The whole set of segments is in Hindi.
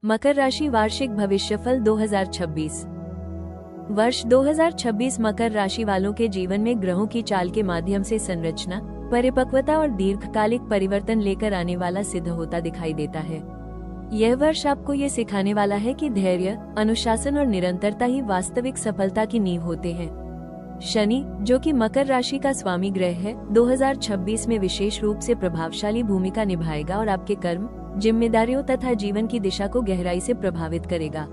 मकर राशि वार्षिक भविष्यफल 2026। वर्ष 2026 मकर राशि वालों के जीवन में ग्रहों की चाल के माध्यम से संरचना, परिपक्वता और दीर्घकालिक परिवर्तन लेकर आने वाला सिद्ध होता दिखाई देता है। यह वर्ष आपको ये सिखाने वाला है कि धैर्य, अनुशासन और निरंतरता ही वास्तविक सफलता की नींव होते हैं। शनि, जो कि मकर राशि का स्वामी ग्रह है, 2026 में विशेष रूप से प्रभावशाली भूमिका निभाएगा और आपके कर्म, जिम्मेदारियों तथा जीवन की दिशा को गहराई से प्रभावित करेगा।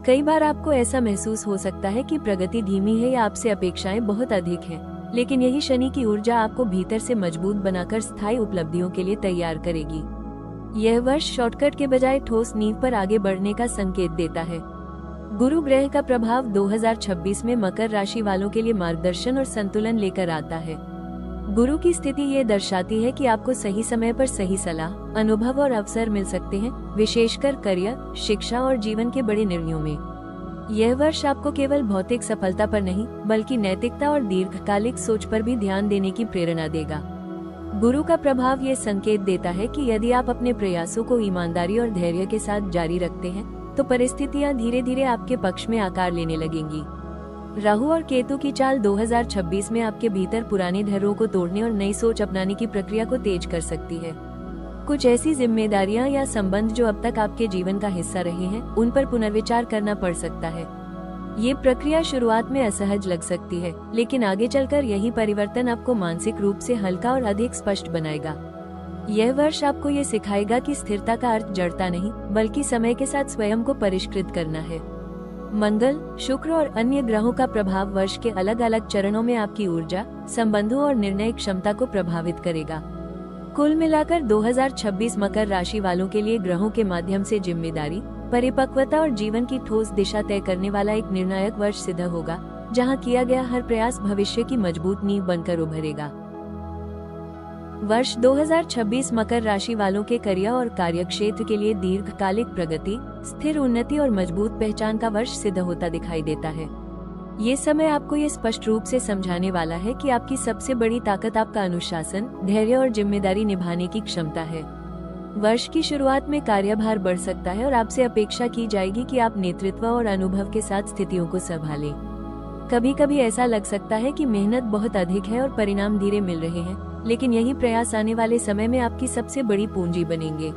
कई बार आपको ऐसा महसूस हो सकता है कि प्रगति धीमी है या आपसे अपेक्षाएं बहुत अधिक हैं, लेकिन यही शनि की ऊर्जा आपको भीतर से मजबूत बनाकर स्थायी उपलब्धियों के लिए तैयार करेगी। यह वर्ष शॉर्टकट के बजाय ठोस नींव पर आगे बढ़ने का संकेत देता है। गुरु ग्रह का प्रभाव 2026 में मकर राशि वालों के लिए मार्गदर्शन और संतुलन लेकर आता है। गुरु की स्थिति ये दर्शाती है कि आपको सही समय पर सही सलाह, अनुभव और अवसर मिल सकते हैं, विशेषकर करियर, शिक्षा और जीवन के बड़े निर्णयों में। यह वर्ष आपको केवल भौतिक सफलता पर नहीं, बल्कि नैतिकता और दीर्घकालिक सोच पर भी ध्यान देने की प्रेरणा देगा। गुरु का प्रभाव ये संकेत देता है कि यदि आप अपने प्रयासों को ईमानदारी और धैर्य के साथ जारी रखते हैं, तो परिस्थितियां धीरे धीरे आपके पक्ष में आकार लेने लगेंगी। राहु और केतु की चाल 2026 में आपके भीतर पुराने डरों को तोड़ने और नई सोच अपनाने की प्रक्रिया को तेज कर सकती है। कुछ ऐसी जिम्मेदारियां या संबंध जो अब तक आपके जीवन का हिस्सा रहे हैं, उन पर पुनर्विचार करना पड़ सकता है। ये प्रक्रिया शुरुआत में असहज लग सकती है, लेकिन आगे चलकर यही परिवर्तन आपको मानसिक रूप से हल्का और अधिक स्पष्ट बनाएगा। यह वर्ष आपको ये सिखाएगा कि स्थिरता का अर्थ जड़ता नहीं, बल्कि समय के साथ स्वयं को परिष्कृत करना है। मंगल, शुक्र और अन्य ग्रहों का प्रभाव वर्ष के अलग अलग चरणों में आपकी ऊर्जा, संबंधों और निर्णय क्षमता को प्रभावित करेगा। कुल मिलाकर 2026 मकर राशि वालों के लिए ग्रहों के माध्यम से जिम्मेदारी, परिपक्वता और जीवन की ठोस दिशा तय करने वाला एक निर्णायक वर्ष सिद्ध होगा, जहां किया गया हर प्रयास भविष्य की मजबूत नींव बनकर उभरेगा। वर्ष 2026 मकर राशि वालों के करियर और कार्यक्षेत्र के लिए दीर्घकालिक प्रगति, स्थिर उन्नति और मजबूत पहचान का वर्ष सिद्ध होता दिखाई देता है। ये समय आपको ये स्पष्ट रूप से समझाने वाला है कि आपकी सबसे बड़ी ताकत आपका अनुशासन, धैर्य और जिम्मेदारी निभाने की क्षमता है। वर्ष की शुरुआत में कार्यभार बढ़ सकता है और आपसे अपेक्षा की जाएगी कि आप नेतृत्व और अनुभव के साथ स्थितियों को संभालें। कभी कभी ऐसा लग सकता है कि मेहनत बहुत अधिक है और परिणाम धीरे मिल रहे हैं, लेकिन यही प्रयास आने वाले समय में आपकी सबसे बड़ी पूंजी बनेंगे।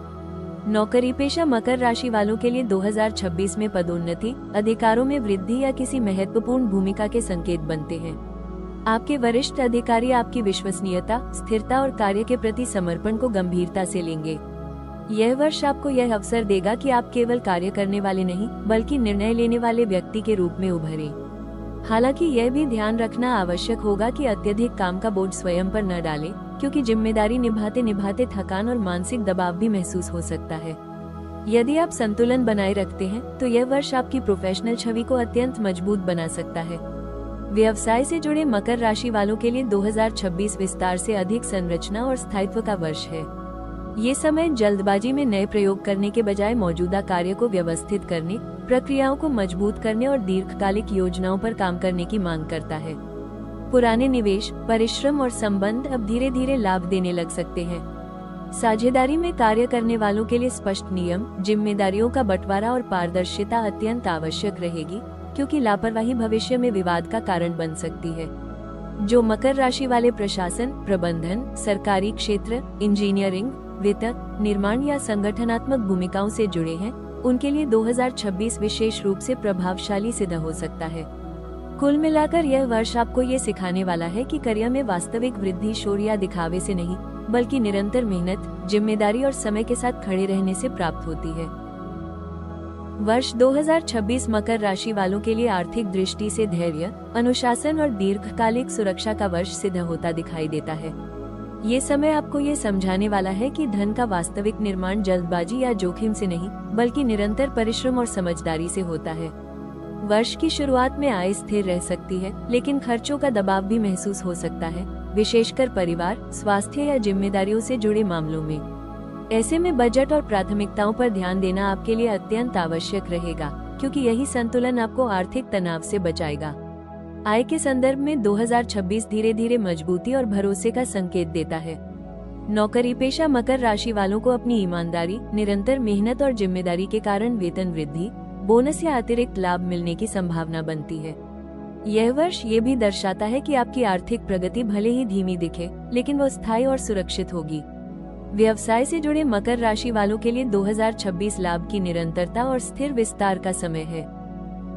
नौकरी पेशा मकर राशि वालों के लिए 2026 में पदोन्नति, अधिकारों में वृद्धि या किसी महत्वपूर्ण भूमिका के संकेत बनते हैं। आपके वरिष्ठ अधिकारी आपकी विश्वसनीयता, स्थिरता और कार्य के प्रति समर्पण को गंभीरता से लेंगे। यह वर्ष आपको यह अवसर देगा कि आप केवल कार्य करने वाले नहीं, बल्कि निर्णय लेने वाले व्यक्ति के रूप में उभरें। हालांकि यह भी ध्यान रखना आवश्यक होगा कि अत्यधिक काम का बोझ स्वयं पर न डालें, क्योंकि जिम्मेदारी निभाते निभाते थकान और मानसिक दबाव भी महसूस हो सकता है। यदि आप संतुलन बनाए रखते हैं, तो यह वर्ष आपकी प्रोफेशनल छवि को अत्यंत मजबूत बना सकता है। व्यवसाय से जुड़े मकर राशि वालों के लिए 2026 विस्तार से अधिक संरचना और स्थायित्व का वर्ष है। ये समय जल्दबाजी में नए प्रयोग करने के बजाय मौजूदा कार्य को व्यवस्थित करने, प्रक्रियाओं को मजबूत करने और दीर्घकालिक योजनाओं पर काम करने की मांग करता है। पुराने निवेश, परिश्रम और संबंध अब धीरे धीरे लाभ देने लग सकते हैं। साझेदारी में कार्य करने वालों के लिए स्पष्ट नियम, जिम्मेदारियों का बंटवारा और पारदर्शिता अत्यंत आवश्यक रहेगी, क्योंकि लापरवाही भविष्य में विवाद का कारण बन सकती है। जो मकर राशि वाले प्रशासन, प्रबंधन, सरकारी क्षेत्र, इंजीनियरिंग, वित्त, निर्माण या संगठनात्मक भूमिकाओं से जुड़े हैं, उनके लिए 2026 विशेष रूप से प्रभावशाली सिद्ध हो सकता है। कुल मिलाकर यह वर्ष आपको ये सिखाने वाला है कि करियर में वास्तविक वृद्धि शोर या दिखावे से नहीं, बल्कि निरंतर मेहनत, जिम्मेदारी और समय के साथ खड़े रहने से प्राप्त होती है। वर्ष 2026 मकर राशि वालों के लिए आर्थिक दृष्टि से धैर्य, अनुशासन और दीर्घकालिक सुरक्षा का वर्ष सिद्ध होता दिखाई देता है। ये समय आपको ये समझाने वाला है कि धन का वास्तविक निर्माण जल्दबाजी या जोखिम से नहीं, बल्कि निरंतर परिश्रम और समझदारी से होता है। वर्ष की शुरुआत में आय स्थिर रह सकती है, लेकिन खर्चों का दबाव भी महसूस हो सकता है, विशेषकर परिवार, स्वास्थ्य या जिम्मेदारियों से जुड़े मामलों में। ऐसे में बजट और प्राथमिकताओं पर ध्यान देना आपके लिए अत्यंत आवश्यक रहेगा, क्योंकि यही संतुलन आपको आर्थिक तनाव से बचाएगा। आय के संदर्भ में 2026 धीरे धीरे मजबूती और भरोसे का संकेत देता है। नौकरी पेशा मकर राशि वालों को अपनी ईमानदारी, निरंतर मेहनत और जिम्मेदारी के कारण वेतन वृद्धि, बोनस या अतिरिक्त लाभ मिलने की संभावना बनती है। यह वर्ष ये भी दर्शाता है कि आपकी आर्थिक प्रगति भले ही धीमी दिखे, लेकिन वो स्थायी और सुरक्षित होगी। व्यवसाय से जुड़े मकर राशि वालों के लिए 2026 लाभ की निरंतरता और स्थिर विस्तार का समय है।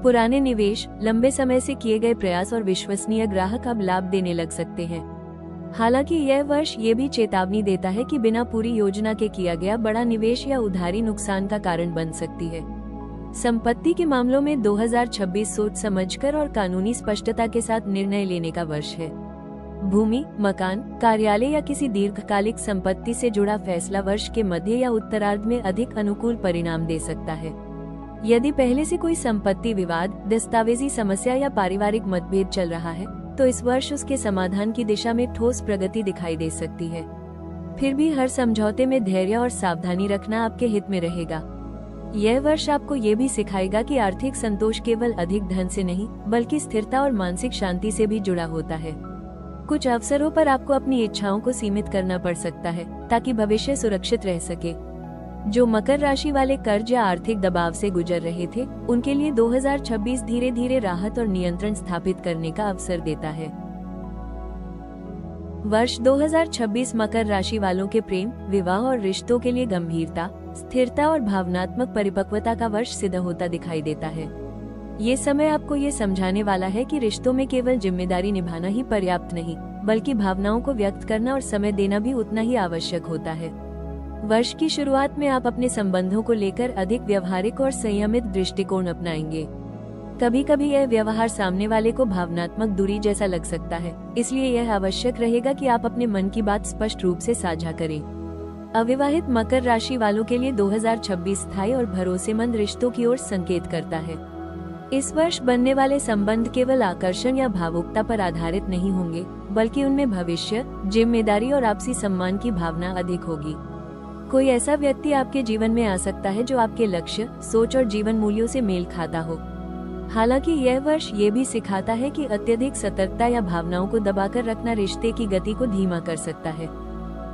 पुराने निवेश, लंबे समय से किए गए प्रयास और विश्वसनीय ग्राहक अब लाभ देने लग सकते हैं। हालांकि यह वर्ष ये भी चेतावनी देता है कि बिना पूरी योजना के किया गया बड़ा निवेश या उधारी नुकसान का कारण बन सकती है। संपत्ति के मामलों में 2026 सोच समझकर और कानूनी स्पष्टता के साथ निर्णय लेने का वर्ष है। भूमि, मकान, कार्यालय या किसी दीर्घकालिक संपत्ति से जुड़ा फैसला वर्ष के मध्य या उत्तरार्ध में अधिक अनुकूल परिणाम दे सकता है। यदि पहले से कोई संपत्ति विवाद, दस्तावेजी समस्या या पारिवारिक मतभेद चल रहा है, तो इस वर्ष उसके समाधान की दिशा में ठोस प्रगति दिखाई दे सकती है। फिर भी हर समझौते में धैर्य और सावधानी रखना आपके हित में रहेगा। यह वर्ष आपको ये भी सिखाएगा कि आर्थिक संतोष केवल अधिक धन से नहीं, बल्कि स्थिरता और मानसिक शांति से भी जुड़ा होता है। कुछ अवसरों पर आपको अपनी इच्छाओं को सीमित करना पड़ सकता है, ताकि भविष्य सुरक्षित रह सके। जो मकर राशि वाले कर्ज या आर्थिक दबाव से गुजर रहे थे, उनके लिए 2026 धीरे धीरे राहत और नियंत्रण स्थापित करने का अवसर देता है। वर्ष 2026 मकर राशि वालों के प्रेम, विवाह और रिश्तों के लिए गंभीरता, स्थिरता और भावनात्मक परिपक्वता का वर्ष सिद्ध होता दिखाई देता है। ये समय आपको ये समझाने वाला है कि रिश्तों में केवल जिम्मेदारी निभाना ही पर्याप्त नहीं, बल्कि भावनाओं को व्यक्त करना और समय देना भी उतना ही आवश्यक होता है। वर्ष की शुरुआत में आप अपने संबंधों को लेकर अधिक व्यवहारिक और संयमित दृष्टिकोण अपनाएंगे। कभी कभी यह व्यवहार सामने वाले को भावनात्मक दूरी जैसा लग सकता है, इसलिए यह आवश्यक रहेगा कि आप अपने मन की बात स्पष्ट रूप से साझा करें। अविवाहित मकर राशि वालों के लिए 2026 स्थायी और भरोसेमंद रिश्तों की ओर संकेत करता है। इस वर्ष बनने वाले संबंध केवल आकर्षण या भावुकता पर आधारित नहीं होंगे, बल्कि उनमें भविष्य, जिम्मेदारी और आपसी सम्मान की भावना अधिक होगी। कोई ऐसा व्यक्ति आपके जीवन में आ सकता है जो आपके लक्ष्य, सोच और जीवन मूल्यों से मेल खाता हो। हालांकि यह वर्ष ये भी सिखाता है कि अत्यधिक सतर्कता या भावनाओं को दबाकर रखना रिश्ते की गति को धीमा कर सकता है।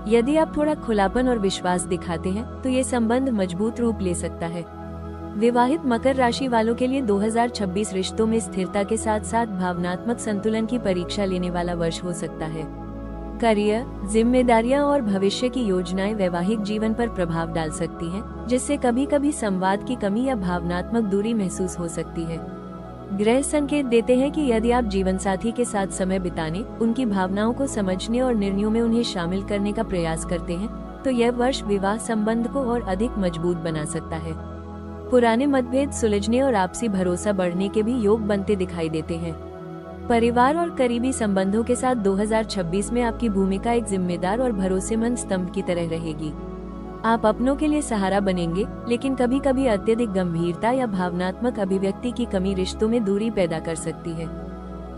यदि आप थोड़ा खुलापन और विश्वास दिखाते हैं, तो ये संबंध मजबूत रूप ले सकता है। विवाहित मकर राशि वालों के लिए 2026 रिश्तों में स्थिरता के साथ साथ भावनात्मक संतुलन की परीक्षा लेने वाला वर्ष हो सकता है। करियर, जिम्मेदारियां और भविष्य की योजनाएं वैवाहिक जीवन पर प्रभाव डाल सकती हैं, जिससे कभी कभी संवाद की कमी या भावनात्मक दूरी महसूस हो सकती है। ग्रह संकेत देते हैं कि यदि आप जीवनसाथी के साथ समय बिताने, उनकी भावनाओं को समझने और निर्णयों में उन्हें शामिल करने का प्रयास करते हैं, तो यह वर्ष विवाह संबंध को और अधिक मजबूत बना सकता है। पुराने मतभेद सुलझने और आपसी भरोसा बढ़ने के भी योग बनते दिखाई देते हैं। परिवार और करीबी संबंधों के साथ 2026 में आपकी भूमिका एक जिम्मेदार और भरोसेमंद स्तंभ की तरह रहेगी। आप अपनों के लिए सहारा बनेंगे, लेकिन कभी कभी अत्यधिक गंभीरता या भावनात्मक अभिव्यक्ति की कमी रिश्तों में दूरी पैदा कर सकती है।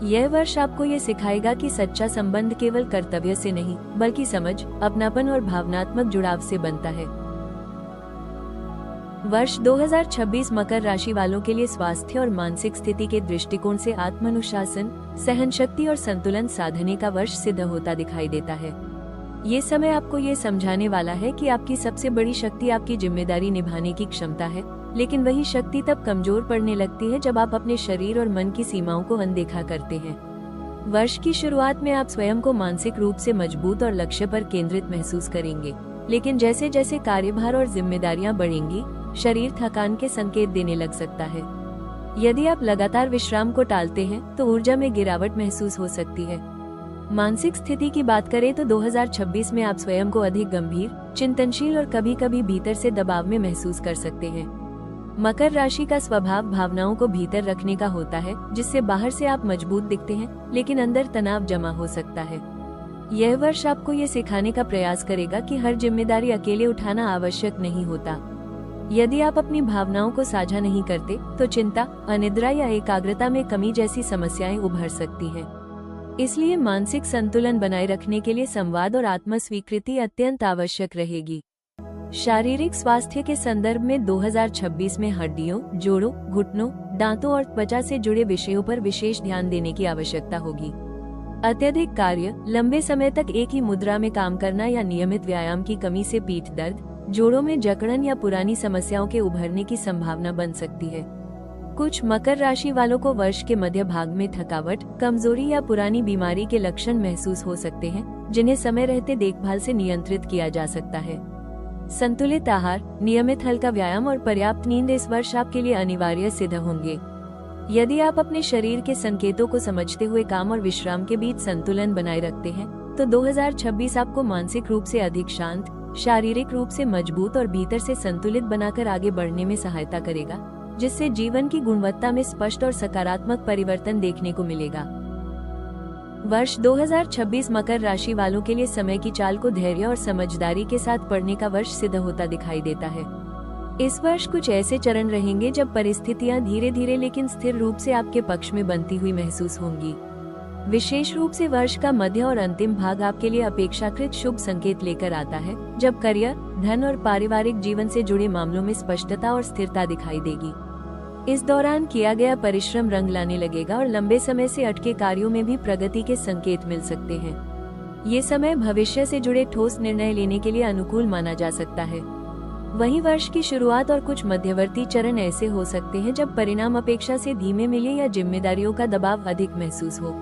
यह वर्ष आपको ये सिखाएगा कि सच्चा संबंध केवल कर्तव्य से नहीं, बल्कि समझ, अपनापन और भावनात्मक जुड़ाव से बनता है। वर्ष 2026 मकर राशि वालों के लिए स्वास्थ्य और मानसिक स्थिति के दृष्टिकोण से आत्मानुशासन, सहनशक्ति और संतुलन साधने का वर्ष सिद्ध होता दिखाई देता है। ये समय आपको ये समझाने वाला है कि आपकी सबसे बड़ी शक्ति आपकी जिम्मेदारी निभाने की क्षमता है, लेकिन वही शक्ति तब कमजोर पड़ने लगती है जब आप अपने शरीर और मन की सीमाओं को अनदेखा करते हैं। वर्ष की शुरुआत में आप स्वयं को मानसिक रूप से मजबूत और लक्ष्य पर केंद्रित महसूस करेंगे, लेकिन जैसे जैसे कार्यभार और जिम्मेदारियां बढ़ेंगी, शरीर थकान के संकेत देने लग सकता है। यदि आप लगातार विश्राम को टालते हैं, तो ऊर्जा में गिरावट महसूस हो सकती है। मानसिक स्थिति की बात करें तो 2026 में आप स्वयं को अधिक गंभीर, चिंतनशील और कभी कभी भीतर से दबाव में महसूस कर सकते हैं। मकर राशि का स्वभाव भावनाओं को भीतर रखने का होता है, जिससे बाहर से आप मजबूत दिखते हैं, लेकिन अंदर तनाव जमा हो सकता है। यह वर्ष आपको ये सिखाने का प्रयास करेगा कि हर जिम्मेदारी अकेले उठाना आवश्यक नहीं होता। यदि आप अपनी भावनाओं को साझा नहीं करते, तो चिंता, अनिद्रा या एकाग्रता में कमी जैसी समस्याएं उभर सकती हैं। इसलिए मानसिक संतुलन बनाए रखने के लिए संवाद और आत्म स्वीकृति अत्यंत आवश्यक रहेगी। शारीरिक स्वास्थ्य के संदर्भ में 2026 में हड्डियों, जोड़ों, घुटनों, दांतों और त्वचा से जुड़े विषयों पर विशेष ध्यान देने की आवश्यकता होगी। अत्यधिक कार्य, लंबे समय तक एक ही मुद्रा में काम करना या नियमित व्यायाम की कमी से पीठ दर्द, जोड़ों में जकड़न या पुरानी समस्याओं के उभरने की संभावना बन सकती है। कुछ मकर राशि वालों को वर्ष के मध्य भाग में थकावट, कमजोरी या पुरानी बीमारी के लक्षण महसूस हो सकते हैं, जिन्हें समय रहते देखभाल से नियंत्रित किया जा सकता है। संतुलित आहार, नियमित हल्का व्यायाम और पर्याप्त नींद इस वर्ष आपके लिए अनिवार्य सिद्ध होंगे। यदि आप अपने शरीर के संकेतों को समझते हुए काम और विश्राम के बीच संतुलन बनाए रखते हैं, तो 2026 आपको मानसिक रूप से अधिक शांत, शारीरिक रूप से मजबूत और भीतर से संतुलित बनाकर आगे बढ़ने में सहायता करेगा, जिससे जीवन की गुणवत्ता में स्पष्ट और सकारात्मक परिवर्तन देखने को मिलेगा। वर्ष 2026 मकर राशि वालों के लिए समय की चाल को धैर्य और समझदारी के साथ पढ़ने का वर्ष सिद्ध होता दिखाई देता है। इस वर्ष कुछ ऐसे चरण रहेंगे जब परिस्थितियां धीरे धीरे लेकिन स्थिर रूप से आपके पक्ष में बनती हुई महसूस होंगी। विशेष रूप से वर्ष का मध्य और अंतिम भाग आपके लिए अपेक्षाकृत शुभ संकेत लेकर आता है, जब करियर, धन और पारिवारिक जीवन से जुड़े मामलों में स्पष्टता और स्थिरता दिखाई देगी। इस दौरान किया गया परिश्रम रंग लाने लगेगा और लंबे समय से अटके कार्यों में भी प्रगति के संकेत मिल सकते हैं। ये समय भविष्य से जुड़े ठोस निर्णय लेने के लिए अनुकूल माना जा सकता है। वहीं वर्ष की शुरुआत और कुछ मध्यवर्ती चरण ऐसे हो सकते हैं जब परिणाम अपेक्षा से धीमे मिले या जिम्मेदारियों का दबाव अधिक महसूस हो।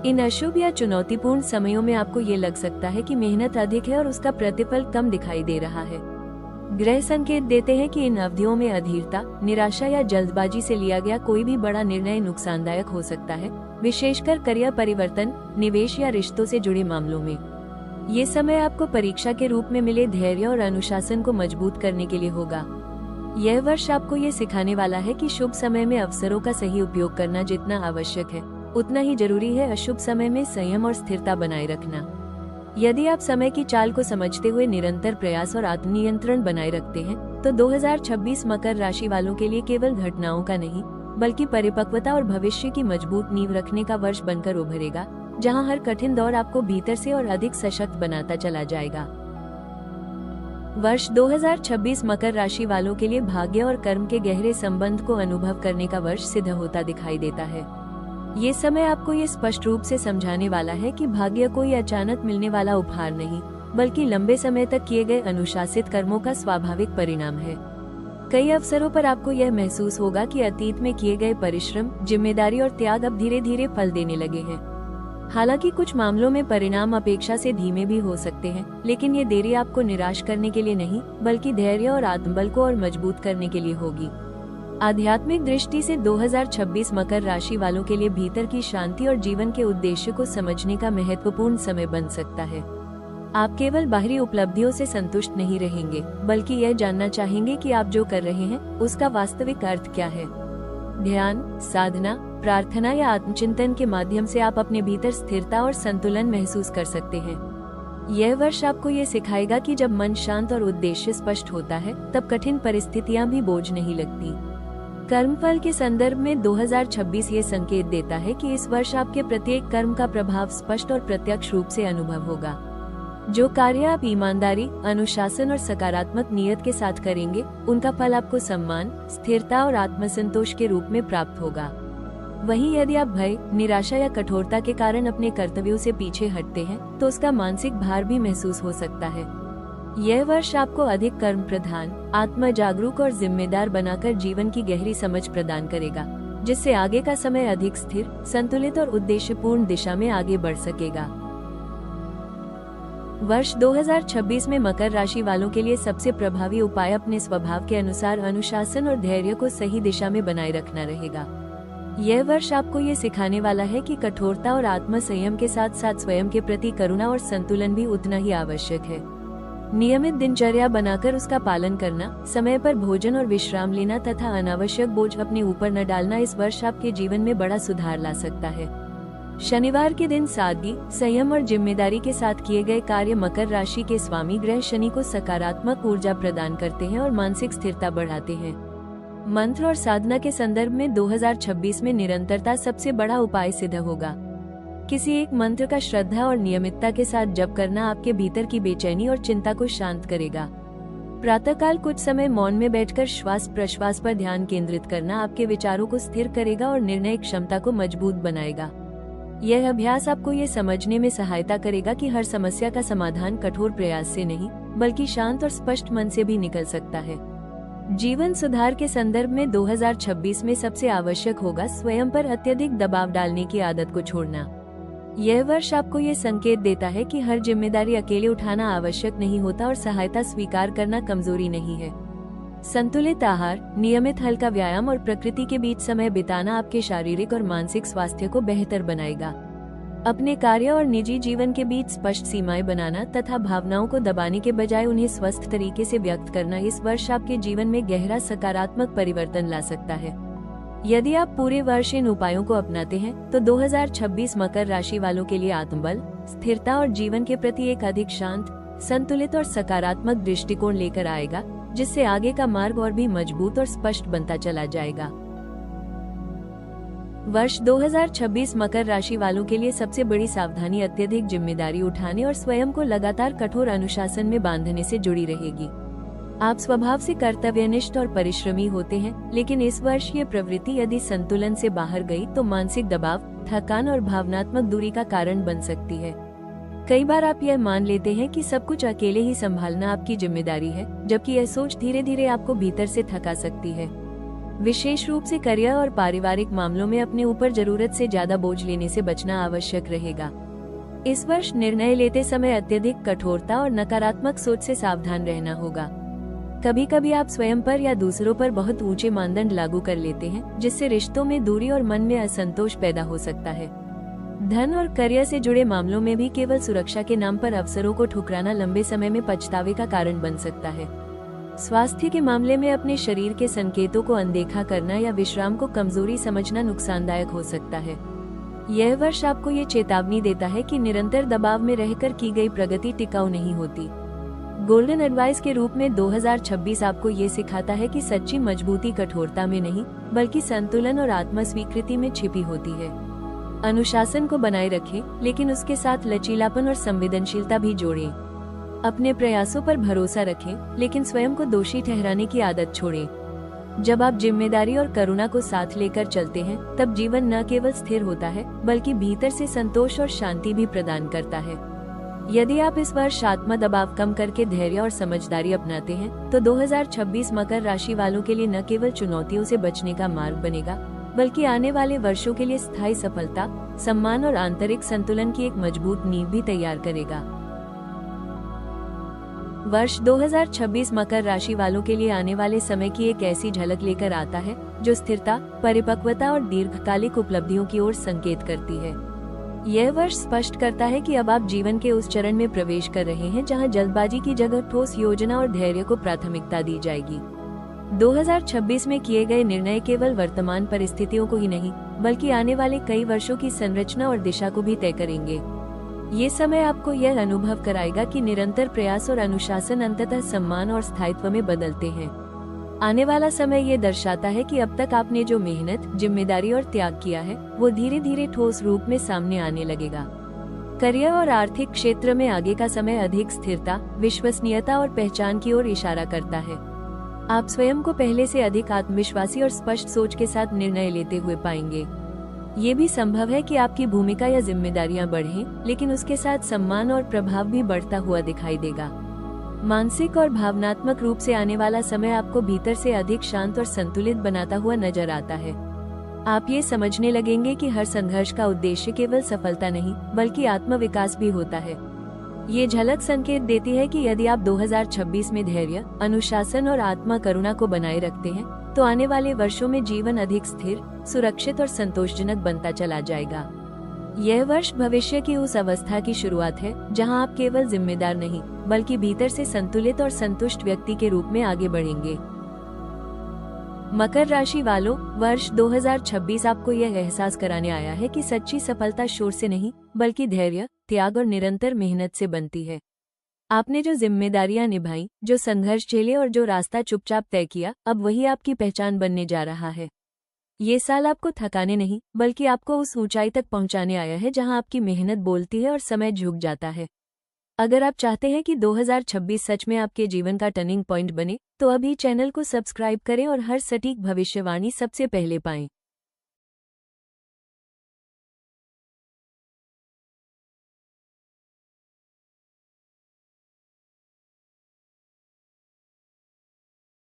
इन अशुभ या चुनौतीपूर्ण समयों में आपको ये लग सकता है कि मेहनत अधिक है और उसका प्रतिफल कम दिखाई दे रहा है। ग्रह संकेत देते हैं कि इन अवधियों में अधीरता, निराशा या जल्दबाजी से लिया गया कोई भी बड़ा निर्णय नुकसानदायक हो सकता है, विशेषकर करियर परिवर्तन, निवेश या रिश्तों से जुड़े मामलों में। ये समय आपको परीक्षा के रूप में मिले धैर्य और अनुशासन को मजबूत करने के लिए होगा। यह वर्ष आपको ये सिखाने वाला है कि शुभ समय में अवसरों का सही उपयोग करना जितना आवश्यक है, उतना ही जरूरी है अशुभ समय में संयम और स्थिरता बनाए रखना। यदि आप समय की चाल को समझते हुए निरंतर प्रयास और आत्मनियंत्रण बनाए रखते हैं, तो 2026 मकर राशि वालों के लिए केवल घटनाओं का नहीं, बल्कि परिपक्वता और भविष्य की मजबूत नींव रखने का वर्ष बनकर उभरेगा, जहां हर कठिन दौर आपको भीतर से और अधिक सशक्त बनाता चला जाएगा। वर्ष 2026 मकर राशि वालों के लिए भाग्य और कर्म के गहरे संबंध को अनुभव करने का वर्ष सिद्ध होता दिखाई देता है। ये समय आपको ये स्पष्ट रूप से समझाने वाला है कि भाग्य कोई अचानक मिलने वाला उपहार नहीं, बल्कि लंबे समय तक किए गए अनुशासित कर्मों का स्वाभाविक परिणाम है। कई अवसरों पर आपको यह महसूस होगा कि अतीत में किए गए परिश्रम, जिम्मेदारी और त्याग अब धीरे धीरे फल देने लगे हैं। हालांकि कुछ मामलों में परिणाम अपेक्षा से धीमे भी हो सकते हैं, लेकिन ये देरी आपको निराश करने के लिए नहीं, बल्कि धैर्य और आत्मबल को और मजबूत करने के लिए होगी। आध्यात्मिक दृष्टि से 2026 मकर राशि वालों के लिए भीतर की शांति और जीवन के उद्देश्य को समझने का महत्वपूर्ण समय बन सकता है। आप केवल बाहरी उपलब्धियों से संतुष्ट नहीं रहेंगे, बल्कि यह जानना चाहेंगे कि आप जो कर रहे हैं उसका वास्तविक अर्थ क्या है। ध्यान, साधना, प्रार्थना या आत्मचिंतन के माध्यम से आप अपने भीतर स्थिरता और संतुलन महसूस कर सकते हैं। यह वर्ष आपको ये सिखाएगा कि जब मन शांत और उद्देश्य स्पष्ट होता है, तब कठिन परिस्थितियां भी बोझ नहीं लगती। कर्मफल के संदर्भ में 2026 ये संकेत देता है कि इस वर्ष आपके प्रत्येक कर्म का प्रभाव स्पष्ट और प्रत्यक्ष रूप से अनुभव होगा। जो कार्य आप ईमानदारी, अनुशासन और सकारात्मक नियत के साथ करेंगे, उनका फल आपको सम्मान, स्थिरता और आत्मसंतोष के रूप में प्राप्त होगा। वहीं यदि आप भय, निराशा या कठोरता के कारण अपने कर्तव्यों से पीछे हटते हैं, तो उसका मानसिक भार भी महसूस हो सकता है। यह वर्ष आपको अधिक कर्म प्रधान, आत्म जागरूक और जिम्मेदार बनाकर जीवन की गहरी समझ प्रदान करेगा, जिससे आगे का समय अधिक स्थिर, संतुलित और उद्देश्यपूर्ण दिशा में आगे बढ़ सकेगा। वर्ष 2026 में मकर राशि वालों के लिए सबसे प्रभावी उपाय अपने स्वभाव के अनुसार अनुशासन और धैर्य को सही दिशा में बनाए रखना रहेगा। यह वर्ष आपको ये सिखाने वाला है कि कठोरता और आत्म संयम के साथ साथ स्वयं के प्रति करुणा और संतुलन भी उतना ही आवश्यक है। नियमित दिनचर्या बनाकर उसका पालन करना, समय पर भोजन और विश्राम लेना तथा अनावश्यक बोझ अपने ऊपर न डालना इस वर्ष आपके जीवन में बड़ा सुधार ला सकता है। शनिवार के दिन सादगी, संयम और जिम्मेदारी के साथ किए गए कार्य मकर राशि के स्वामी ग्रह शनि को सकारात्मक ऊर्जा प्रदान करते हैं और मानसिक स्थिरता बढ़ाते हैं। मंत्र और साधना के संदर्भ में 2026 में निरंतरता सबसे बड़ा उपाय सिद्ध होगा। किसी एक मंत्र का श्रद्धा और नियमितता के साथ जप करना आपके भीतर की बेचैनी और चिंता को शांत करेगा। प्रातःकाल कुछ समय मौन में बैठकर श्वास प्रश्वास पर ध्यान केंद्रित करना आपके विचारों को स्थिर करेगा और निर्णय क्षमता को मजबूत बनाएगा। यह अभ्यास आपको ये समझने में सहायता करेगा कि हर समस्या का समाधान कठोर प्रयास से नहीं, बल्कि शांत और स्पष्ट मन से भी निकल सकता है। जीवन सुधार के संदर्भ में 2026 में सबसे आवश्यक होगा स्वयं पर अत्यधिक दबाव डालने की आदत को छोड़ना। यह वर्ष आपको ये संकेत देता है कि हर जिम्मेदारी अकेले उठाना आवश्यक नहीं होता और सहायता स्वीकार करना कमजोरी नहीं है। संतुलित आहार, नियमित हल्का व्यायाम और प्रकृति के बीच समय बिताना आपके शारीरिक और मानसिक स्वास्थ्य को बेहतर बनाएगा। अपने कार्य और निजी जीवन के बीच स्पष्ट सीमाएं बनाना तथा भावनाओं को दबाने के बजाय उन्हें स्वस्थ तरीके से व्यक्त करना इस वर्ष आपके जीवन में गहरा सकारात्मक परिवर्तन ला सकता है। यदि आप पूरे वर्ष इन उपायों को अपनाते हैं तो 2026 मकर राशि वालों के लिए आत्मबल, स्थिरता और जीवन के प्रति एक अधिक शांत, संतुलित और सकारात्मक दृष्टिकोण लेकर आएगा, जिससे आगे का मार्ग और भी मजबूत और स्पष्ट बनता चला जाएगा। वर्ष 2026 मकर राशि वालों के लिए सबसे बड़ी सावधानी अत्यधिक जिम्मेदारी उठाने और स्वयं को लगातार कठोर अनुशासन में बांधने से जुड़ी रहेगी। आप स्वभाव से कर्तव्यनिष्ठ और परिश्रमी होते हैं, लेकिन इस वर्ष ये प्रवृत्ति यदि संतुलन से बाहर गई तो मानसिक दबाव, थकान और भावनात्मक दूरी का कारण बन सकती है। कई बार आप यह मान लेते हैं कि सब कुछ अकेले ही संभालना आपकी जिम्मेदारी है, जबकि यह सोच धीरे धीरे आपको भीतर से थका सकती है। विशेष रूप से करियर और पारिवारिक मामलों में अपने ऊपर जरूरत से ज्यादा बोझ लेने से बचना आवश्यक रहेगा। इस वर्ष निर्णय लेते समय अत्यधिक कठोरता और नकारात्मक सोच से सावधान रहना होगा। कभी कभी आप स्वयं पर या दूसरों पर बहुत ऊंचे मानदंड लागू कर लेते हैं, जिससे रिश्तों में दूरी और मन में असंतोष पैदा हो सकता है। धन और करियर से जुड़े मामलों में भी केवल सुरक्षा के नाम पर अवसरों को ठुकराना लंबे समय में पछतावे का कारण बन सकता है। स्वास्थ्य के मामले में अपने शरीर के संकेतों को अनदेखा करना या विश्राम को कमजोरी समझना नुकसानदायक हो सकता है। यह वर्ष आपको ये चेतावनी देता है कि निरंतर दबाव में रहकर की गई प्रगति टिकाऊ नहीं होती। गोल्डन एडवाइस के रूप में 2026 आपको ये सिखाता है कि सच्ची मजबूती कठोरता में नहीं, बल्कि संतुलन और आत्म स्वीकृति में छिपी होती है। अनुशासन को बनाए रखें, लेकिन उसके साथ लचीलापन और संवेदनशीलता भी जोड़ें। अपने प्रयासों पर भरोसा रखें, लेकिन स्वयं को दोषी ठहराने की आदत छोड़ें। जब आप जिम्मेदारी और करुणा को साथ लेकर चलते हैं, तब जीवन न केवल स्थिर होता है, बल्कि भीतर से संतोष और शांति भी प्रदान करता है। यदि आप इस वर्ष आत्म दबाव कम करके धैर्य और समझदारी अपनाते हैं, तो 2026 मकर राशि वालों के लिए न केवल चुनौतियों से बचने का मार्ग बनेगा, बल्कि आने वाले वर्षों के लिए स्थायी सफलता, सम्मान और आंतरिक संतुलन की एक मजबूत नींव भी तैयार करेगा। वर्ष 2026 मकर राशि वालों के लिए आने वाले समय की एक ऐसी झलक लेकर आता है जो स्थिरता, परिपक्वता और दीर्घकालिक उपलब्धियों की ओर संकेत करती है। यह वर्ष स्पष्ट करता है कि अब आप जीवन के उस चरण में प्रवेश कर रहे हैं जहां जल्दबाजी की जगह ठोस योजना और धैर्य को प्राथमिकता दी जाएगी। 2026 में किए गए निर्णय केवल वर्तमान परिस्थितियों को ही नहीं, बल्कि आने वाले कई वर्षों की संरचना और दिशा को भी तय करेंगे। ये समय आपको यह अनुभव कराएगा कि निरंतर प्रयास और अनुशासन अंततः सम्मान और स्थायित्व में बदलते हैं। आने वाला समय ये दर्शाता है कि अब तक आपने जो मेहनत, जिम्मेदारी और त्याग किया है, वो धीरे धीरे ठोस रूप में सामने आने लगेगा। करियर और आर्थिक क्षेत्र में आगे का समय अधिक स्थिरता, विश्वसनीयता और पहचान की ओर इशारा करता है। आप स्वयं को पहले से अधिक आत्मविश्वासी और स्पष्ट सोच के साथ निर्णय लेते हुए पाएंगे। ये भी संभव है कि आपकी भूमिका या जिम्मेदारियां बढ़ें, लेकिन उसके साथ सम्मान और प्रभाव भी बढ़ता हुआ दिखाई देगा। मानसिक और भावनात्मक रूप से आने वाला समय आपको भीतर से अधिक शांत और संतुलित बनाता हुआ नजर आता है। आप ये समझने लगेंगे कि हर संघर्ष का उद्देश्य केवल सफलता नहीं, बल्कि आत्मविकास भी होता है। ये झलक संकेत देती है कि यदि आप 2026 में धैर्य, अनुशासन और आत्मा करुणा को बनाए रखते हैं, तो आने वाले वर्षों में जीवन अधिक स्थिर, सुरक्षित और संतोषजनक बनता चला जाएगा। यह वर्ष भविष्य की उस अवस्था की शुरुआत है जहां आप केवल जिम्मेदार नहीं, बल्कि भीतर से संतुलित और संतुष्ट व्यक्ति के रूप में आगे बढ़ेंगे। मकर राशि वालों, वर्ष 2026 आपको यह एहसास कराने आया है कि सच्ची सफलता शोर से नहीं, बल्कि धैर्य, त्याग और निरंतर मेहनत से बनती है। आपने जो जिम्मेदारियां निभाई, जो संघर्ष झेले और जो रास्ता चुपचाप तय किया, अब वही आपकी पहचान बनने जा रहा है। ये साल आपको थकाने नहीं, बल्कि आपको उस ऊंचाई तक पहुंचाने आया है जहां आपकी मेहनत बोलती है और समय झुक जाता है। अगर आप चाहते हैं कि 2026 सच में आपके जीवन का टर्निंग पॉइंट बने, तो अभी चैनल को सब्सक्राइब करें और हर सटीक भविष्यवाणी सबसे पहले पाएं।